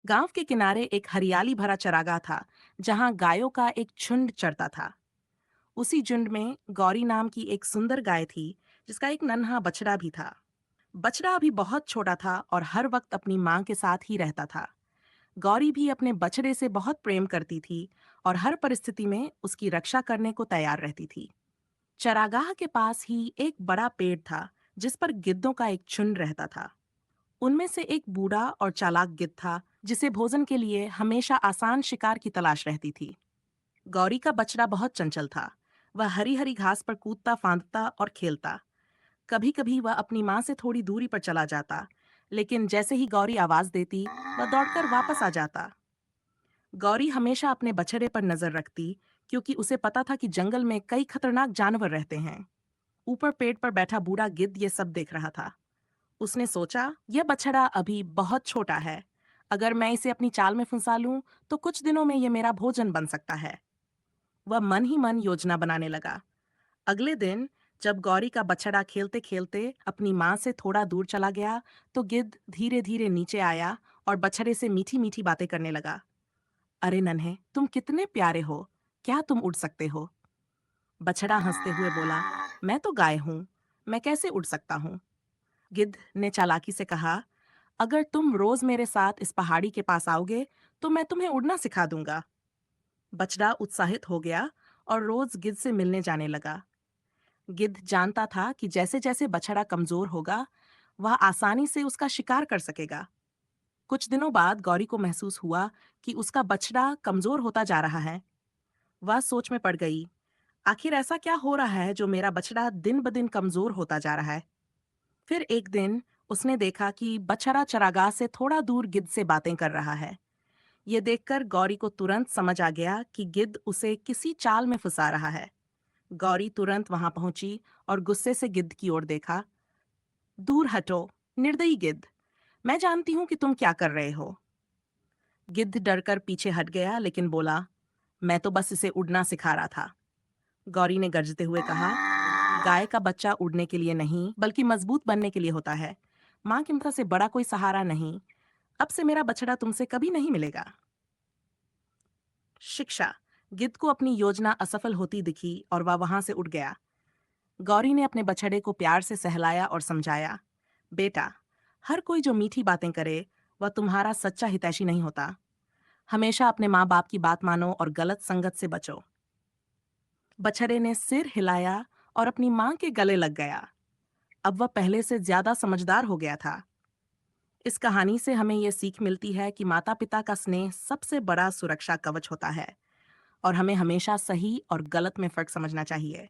गांव के किनारे एक हरियाली भरा चरागाह था, जहां गायों का एक झुंड चरता था। उसी झुंड में गौरी नाम की एक सुंदर गाय थी, जिसका एक नन्हा बछड़ा भी था। बछड़ा अभी बहुत छोटा था और हर वक्त अपनी मां के साथ ही रहता था। गौरी भी अपने बछड़े से बहुत प्रेम करती थी और हर परिस्थिति में उसकी रक्षा करने को तैयार रहती थी। चरागाह के पास ही एक बड़ा पेड़ था, जिस पर गिद्धों का एक झुंड रहता था। उनमें से एक बूढ़ा और चालाक गिद्ध था, जिसे भोजन के लिए हमेशा आसान शिकार की तलाश रहती थी। गौरी का बछड़ा बहुत चंचल था। वह हरी हरी घास पर कूदता फांदता और खेलता। कभी कभी वह अपनी माँ से थोड़ी दूरी पर चला जाता, लेकिन जैसे ही गौरी आवाज देती, वह दौड़कर वापस आ जाता। गौरी हमेशा अपने बछड़े पर नजर रखती, क्योंकि उसे पता था कि जंगल में कई खतरनाक जानवर रहते हैं। ऊपर पेड़ पर बैठा बूढ़ा गिद्ध ये सब देख रहा था। उसने सोचा, यह बछड़ा अभी बहुत छोटा है। अगर मैं इसे अपनी चाल में फंसा लूं, तो कुछ दिनों में यह मेरा भोजन बन सकता है। वह मन ही मन योजना बनाने लगा। अगले दिन जब गौरी का बछड़ा खेलते खेलते अपनी माँ से थोड़ा दूर चला गया, तो गिद्ध धीरे धीरे नीचे आया और बछड़े से मीठी मीठी बातें करने लगा। अरे नन्हे, तुम कितने प्यारे हो। क्या तुम उड़ सकते हो? बछड़ा हंसते हुए बोला, मैं तो गाय हूँ। मैं कैसे उड़ सकता हूँ? गिद्ध ने चालाकी से कहा, अगर तुम रोज मेरे साथ इस पहाड़ी के पास आओगे, तो मैं तुम्हें उड़ना सिखा दूंगा। बछड़ा उत्साहित हो गया और रोज गिद्ध से मिलने जाने लगा। गिद्ध जानता था कि जैसे जैसे बछड़ा कमजोर होगा, वह आसानी से उसका शिकार कर सकेगा। कुछ दिनों बाद गौरी को महसूस हुआ कि उसका बछड़ा कमजोर होता जा रहा है। वह सोच में पड़ गई, आखिर ऐसा क्या हो रहा है जो मेरा बछड़ा दिन ब दिन कमजोर होता जा रहा है। फिर एक दिन उसने देखा कि बछड़ा चरागाह से थोड़ा दूर गिद्ध से बातें कर रहा है। ये देखकर गौरी को तुरंत समझ आ गया कि गिद्ध उसे किसी चाल में फंसा रहा है। गौरी तुरंत वहां पहुंची और गुस्से से गिद्ध की ओर देखा। दूर हटो, निर्दयी गिद्ध। मैं जानती हूं कि तुम क्या कर रहे हो। गिद्ध डरकर पीछे हट गया, लेकिन बोला, मैं तो बस इसे उड़ना सिखा रहा था। गौरी ने गरजते हुए कहा, गाय का बच्चा उड़ने के लिए नहीं, बल्कि मजबूत बनने के लिए होता है। माँ की ममता से बड़ा कोई सहारा नहीं। अब से मेरा बछड़ा तुमसे कभी नहीं मिलेगा। शिक्षा। गिद्ध को अपनी योजना असफल होती दिखी और वह वहां से उड़ गया। गौरी ने अपने बछड़े को प्यार से सहलाया और समझाया, बेटा, हर कोई जो मीठी बातें करे, वह तुम्हारा सच्चा हितैषी नहीं होता। हमेशा अपने माँ बाप की बात मानो और गलत संगत से बचो। बछड़े ने सिर हिलाया और अपनी माँ के गले लग गया। अब वह पहले से ज्यादा समझदार हो गया था। इस कहानी से हमें यह सीख मिलती है कि माता पिता का स्नेह सबसे बड़ा सुरक्षा कवच होता है और हमें हमेशा सही और गलत में फर्क समझना चाहिए।